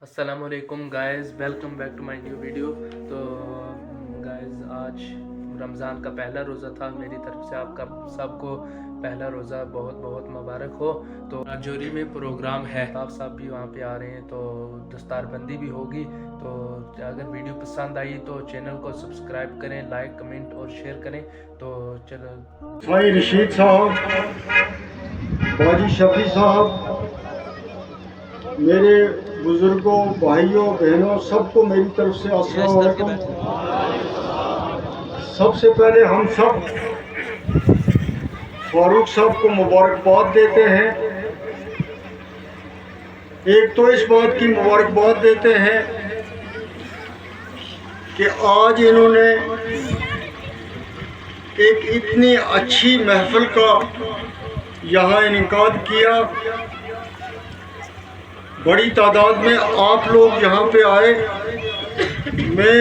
السلام علیکم guys, welcome back to my new video. تو گائز آج رمضان کا پہلا روزہ تھا، میری طرف سے آپ کا سب کو پہلا روزہ بہت بہت مبارک ہو۔ تو راجوری میں پروگرام ہے، آپ صاحب بھی وہاں پہ آ رہے ہیں، تو دستار بندی بھی ہوگی۔ تو اگر ویڈیو پسند آئی تو چینل کو سبسکرائب کریں، لائک کمنٹ اور شیئر کریں۔ تو چلو بھائی رشید صاحب، باجی شفیع صاحب، میرے بزرگوں، بھائیوں، بہنوں، سب کو میری طرف سے السلام علیکم۔ سب سے پہلے ہم سب فاروق صاحب کو مبارکباد دیتے ہیں۔ ایک تو اس بات کی مبارکباد دیتے ہیں کہ آج انہوں نے ایک اتنی اچھی محفل کا یہاں انعقاد کیا۔ بڑی تعداد میں آپ لوگ یہاں پہ آئے۔ میں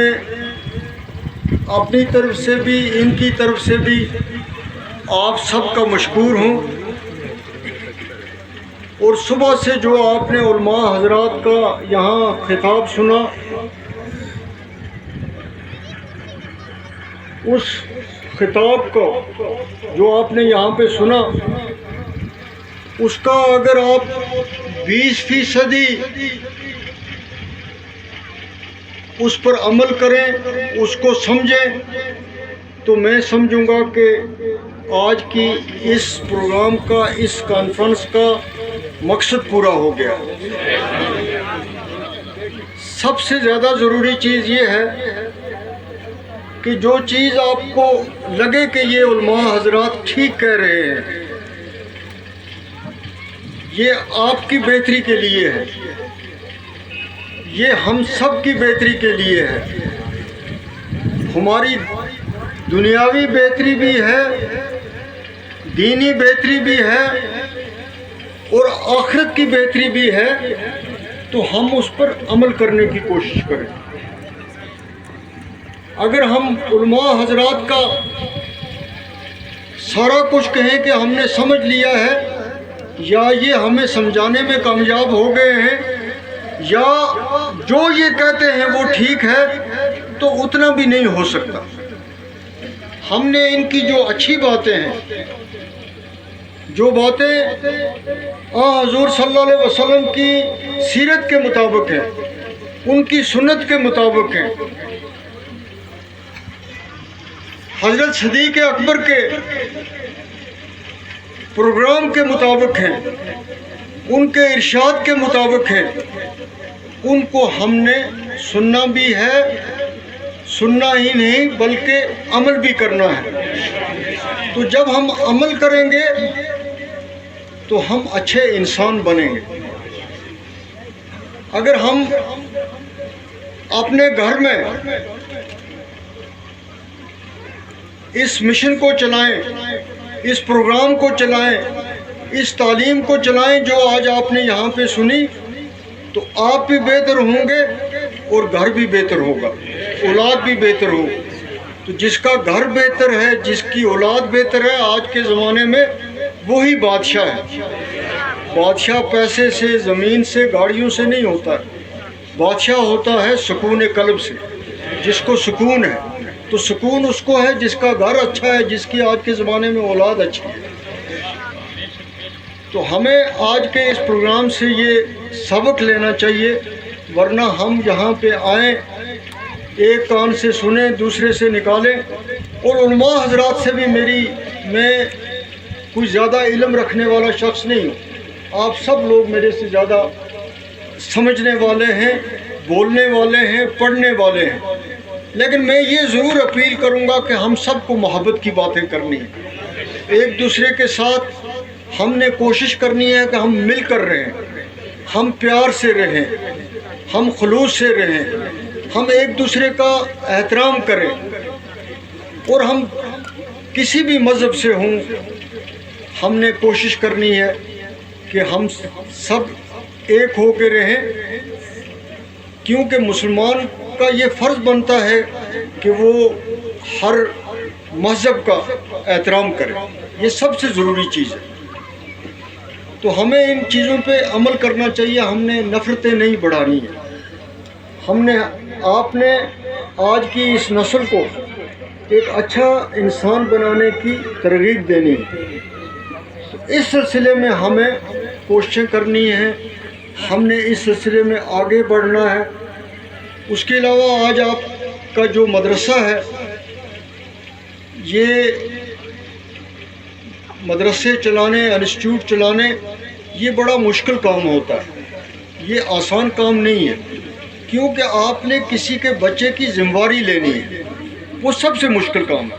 اپنی طرف سے بھی، ان کی طرف سے بھی آپ سب کا مشکور ہوں۔ اور صبح سے جو آپ نے علماء حضرات کا یہاں خطاب سنا، اس خطاب کو جو آپ نے یہاں پہ سنا، اس کا اگر آپ 20% اس پر عمل کریں، اس کو سمجھیں، تو میں سمجھوں گا کہ آج کی اس پروگرام کا، اس کانفرنس کا مقصد پورا ہو گیا۔ سب سے زیادہ ضروری چیز یہ ہے کہ جو چیز آپ کو لگے کہ یہ علماء حضرات ٹھیک کہہ رہے ہیں، یہ آپ کی بہتری کے لیے ہے، یہ ہم سب کی بہتری کے لیے ہے۔ ہماری دنیاوی بہتری بھی ہے، دینی بہتری بھی ہے، اور آخرت کی بہتری بھی ہے۔ تو ہم اس پر عمل کرنے کی کوشش کریں۔ اگر ہم علماء حضرات کا سارا کچھ کہیں کہ ہم نے سمجھ لیا ہے، یا یہ ہمیں سمجھانے میں کامیاب ہو گئے ہیں، یا جو یہ کہتے ہیں وہ ٹھیک ہے، تو اتنا بھی نہیں ہو سکتا۔ ہم نے ان کی جو اچھی باتیں ہیں، جو باتیں حضور صلی اللہ علیہ وسلم کی سیرت کے مطابق ہیں، ان کی سنت کے مطابق ہیں، حضرت صدیق اکبر کے پروگرام کے مطابق ہیں، ان کے ارشاد کے مطابق ہیں، ان کو ہم نے سننا بھی ہے، سننا ہی نہیں بلکہ عمل بھی کرنا ہے۔ تو جب ہم عمل کریں گے تو ہم اچھے انسان بنیں گے۔ اگر ہم اپنے گھر میں اس مشن کو چلائیں، اس پروگرام کو چلائیں، اس تعلیم کو چلائیں جو آج آپ نے یہاں پہ سنی، تو آپ بھی بہتر ہوں گے اور گھر بھی بہتر ہوگا، اولاد بھی بہتر ہوگی۔ تو جس کا گھر بہتر ہے، جس کی اولاد بہتر ہے، آج کے زمانے میں وہی بادشاہ ہے۔ بادشاہ پیسے سے، زمین سے، گاڑیوں سے نہیں ہوتا ہے۔ بادشاہ ہوتا ہے سکون قلب سے، جس کو سکون ہے۔ تو سکون اس کو ہے جس کا گھر اچھا ہے، جس کی آج کے زمانے میں اولاد اچھی ہے۔ تو ہمیں آج کے اس پروگرام سے یہ سبق لینا چاہیے، ورنہ ہم یہاں پہ آئیں، ایک کان سے سنیں، دوسرے سے نکالیں۔ اور علماء حضرات سے بھی میں کوئی زیادہ علم رکھنے والا شخص نہیں ہوں۔ آپ سب لوگ میرے سے زیادہ سمجھنے والے ہیں، بولنے والے ہیں، پڑھنے والے ہیں۔ لیکن میں یہ ضرور اپیل کروں گا کہ ہم سب کو محبت کی باتیں کرنی ہیں۔ ایک دوسرے کے ساتھ ہم نے کوشش کرنی ہے کہ ہم مل کر رہیں، ہم پیار سے رہیں، ہم خلوص سے رہیں، ہم ایک دوسرے کا احترام کریں، اور ہم کسی بھی مذہب سے ہوں، ہم نے کوشش کرنی ہے کہ ہم سب ایک ہو کے رہیں، کیونکہ مسلمان کا یہ فرض بنتا ہے کہ وہ ہر مذہب کا احترام کرے۔ یہ سب سے ضروری چیز ہے۔ تو ہمیں ان چیزوں پہ عمل کرنا چاہیے، ہم نے نفرتیں نہیں بڑھانی ہیں۔ آپ نے آج کی اس نسل کو ایک اچھا انسان بنانے کی ترغیب دینی ہے. تو اس سلسلے میں ہمیں کوششیں کرنی ہیں, ہم نے اس سلسلے میں آگے بڑھنا ہے. اس کے علاوہ آج آپ کا جو مدرسہ ہے, یہ مدرسے چلانے, انسٹیٹیوٹ چلانے, یہ بڑا مشکل کام ہوتا ہے, یہ آسان کام نہیں ہے, کیونکہ آپ نے کسی کے بچے کی ذمہ داری لینی ہے, وہ سب سے مشکل کام ہے.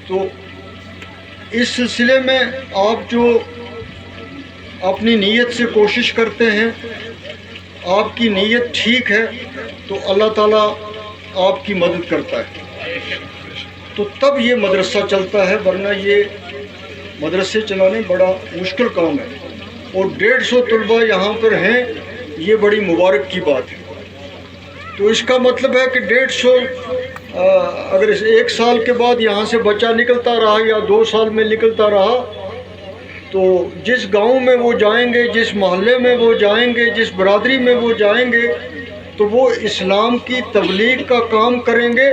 تو اس سلسلے میں آپ جو اپنی نیت سے کوشش کرتے ہیں, آپ کی نیت ٹھیک ہے تو اللہ تعالیٰ آپ کی مدد کرتا ہے, تو تب یہ مدرسہ چلتا ہے, ورنہ یہ مدرسے چلانے بڑا مشکل کام ہے. اور 150 طلباء یہاں پر ہیں, یہ بڑی مبارک کی بات ہے. تو اس کا مطلب ہے کہ 150 اگر 1 سال کے بعد یہاں سے بچہ نکلتا رہا یا 2 سال میں نکلتا رہا, تو جس گاؤں میں وہ جائیں گے, جس محلے میں وہ جائیں گے, جس برادری میں وہ جائیں گے, تو وہ اسلام کی تبلیغ کا کام کریں گے.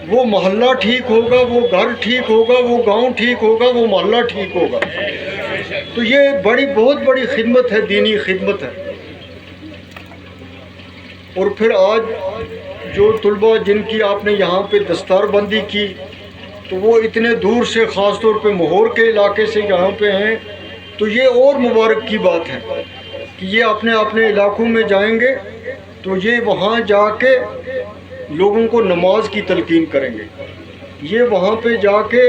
وہ محلہ ٹھیک ہوگا, وہ گھر ٹھیک ہوگا, وہ گاؤں ٹھیک ہوگا, وہ محلہ ٹھیک ہوگا. تو یہ بہت بڑی خدمت ہے, دینی خدمت ہے. اور پھر آج جو طلباء جن کی آپ نے یہاں پہ دستار بندی کی, تو وہ اتنے دور سے, خاص طور پہ مہور کے علاقے سے یہاں پہ ہیں, تو یہ اور مبارک کی بات ہے کہ یہ اپنے علاقوں میں جائیں گے تو یہ وہاں جا کے لوگوں کو نماز کی تلقین کریں گے. یہ وہاں پہ جا کے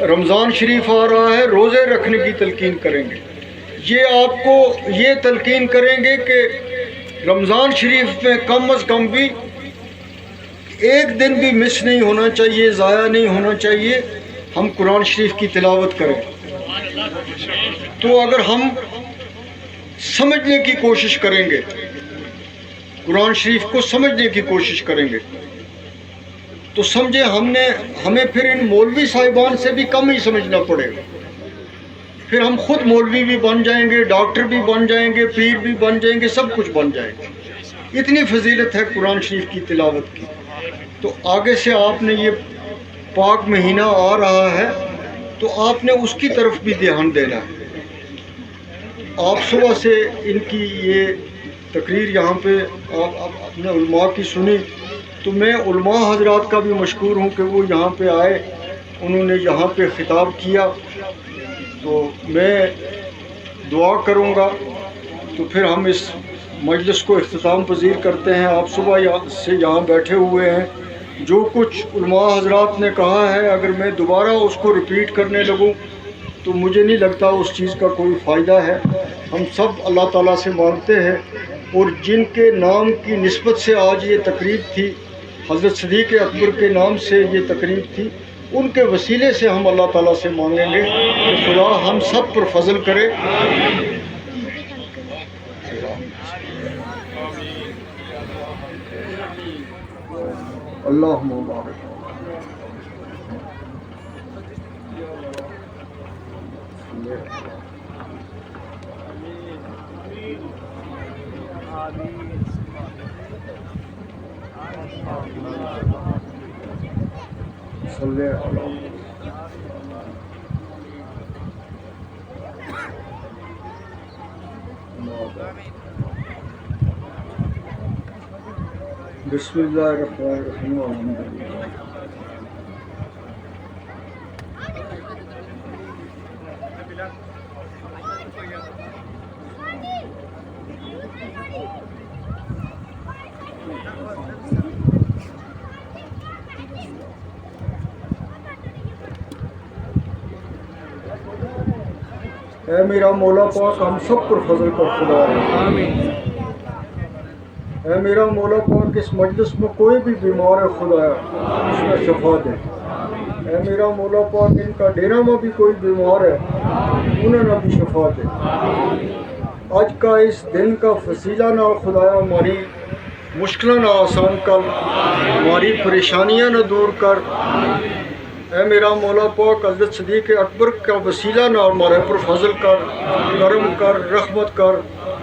رمضان شریف آ رہا ہے, روزے رکھنے کی تلقین کریں گے. یہ آپ کو یہ تلقین کریں گے کہ رمضان شریف میں کم از کم بھی 1 دن بھی مس نہیں ہونا چاہیے, ضائع نہیں ہونا چاہیے, ہم قرآن شریف کی تلاوت کریں. تو اگر ہم سمجھنے کی کوشش کریں گے, قرآن شریف کو سمجھنے کی کوشش کریں گے, تو سمجھے ہمیں پھر ان مولوی صاحبان سے بھی کم ہی سمجھنا پڑے گا. پھر ہم خود مولوی بھی بن جائیں گے, ڈاکٹر بھی بن جائیں گے, پیر بھی بن جائیں گے, سب کچھ بن جائیں گے. اتنی فضیلت ہے قرآن شریف کی تلاوت کی. تو آگے سے آپ نے یہ پاک مہینہ آ رہا ہے, تو آپ نے اس کی طرف بھی دھیان دینا ہے. آپ صبح سے ان کی یہ تقریر یہاں پہ آپ اپنے علماء کی سنی, تو میں علماء حضرات کا بھی مشکور ہوں کہ وہ یہاں پہ آئے, انہوں نے یہاں پہ خطاب کیا. تو میں دعا کروں گا, تو پھر ہم اس مجلس کو اختتام پذیر کرتے ہیں. آپ صبح سے یہاں بیٹھے ہوئے ہیں, جو کچھ علماء حضرات نے کہا ہے اگر میں دوبارہ اس کو ریپیٹ کرنے لگوں تو مجھے نہیں لگتا اس چیز کا کوئی فائدہ ہے. ہم سب اللہ تعالیٰ سے مانگتے ہیں, اور جن کے نام کی نسبت سے آج یہ تقریب تھی, حضرت صدیق اکبر کے نام سے یہ تقریب تھی, ان کے وسیلے سے ہم اللہ تعالیٰ سے مانگیں گے کہ خدا ہم سب پر فضل کرے. اللہم بارک. صلی اللہ. بسم اللہ الرحمن الرحیم. الحمدللہ. اے میرا مولا پاک ہم سب پر فضل کر خدا. آمین. اے میرا مولا پاک اس مجلس میں کوئی بھی بیمار ہے خدایا اس میں شفا دے. اے میرا مولا پاک ان کا ڈیرا میں بھی کوئی بیمار ہے انہیں نہ بھی شفا دے. آج کا اس دن کا فضیلہ نہ خدایا ہماری مشکلیں نہ آسان کر, ہماری پریشانیاں نہ دور کر. اے میرا مولا پاک حضرت صدیق اکبر کا وسیلہ نہ ہمارے پر فضل کر, کرم کر, رحمت کر.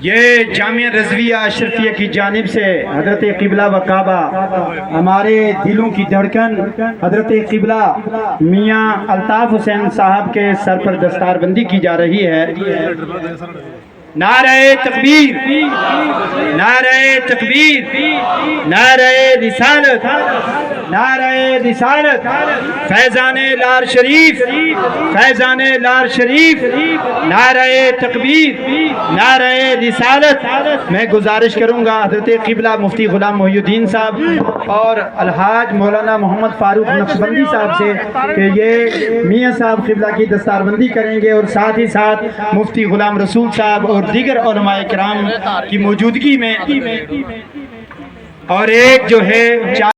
یہ جامعہ رضویہ اشرفیہ کی جانب سے حضرت قبلہ و کعبہ ہمارے دلوں کی دھڑکن حضرت قبلہ میاں الطاف حسین صاحب کے سر پر دستار بندی کی جا رہی ہے۔ نعرہ تکبیر، نعرہ تکبیر، نعرہ رسالت، نعرہ رسالت، فیضان لار شریف، فیضان لار شریف، نعرہ تکبیر، نعرہ رسالت۔ میں گزارش کروں گا حضرت قبلہ مفتی غلام محی الدین صاحب اور الحاج مولانا محمد فاروق نقشبندی صاحب سے کہ یہ میاں صاحب قبلہ کی دستار بندی کریں گے، اور ساتھ ہی ساتھ مفتی غلام رسول صاحب اور دیگر علماء کرام کی موجودگی میں، اور ایک جو ہے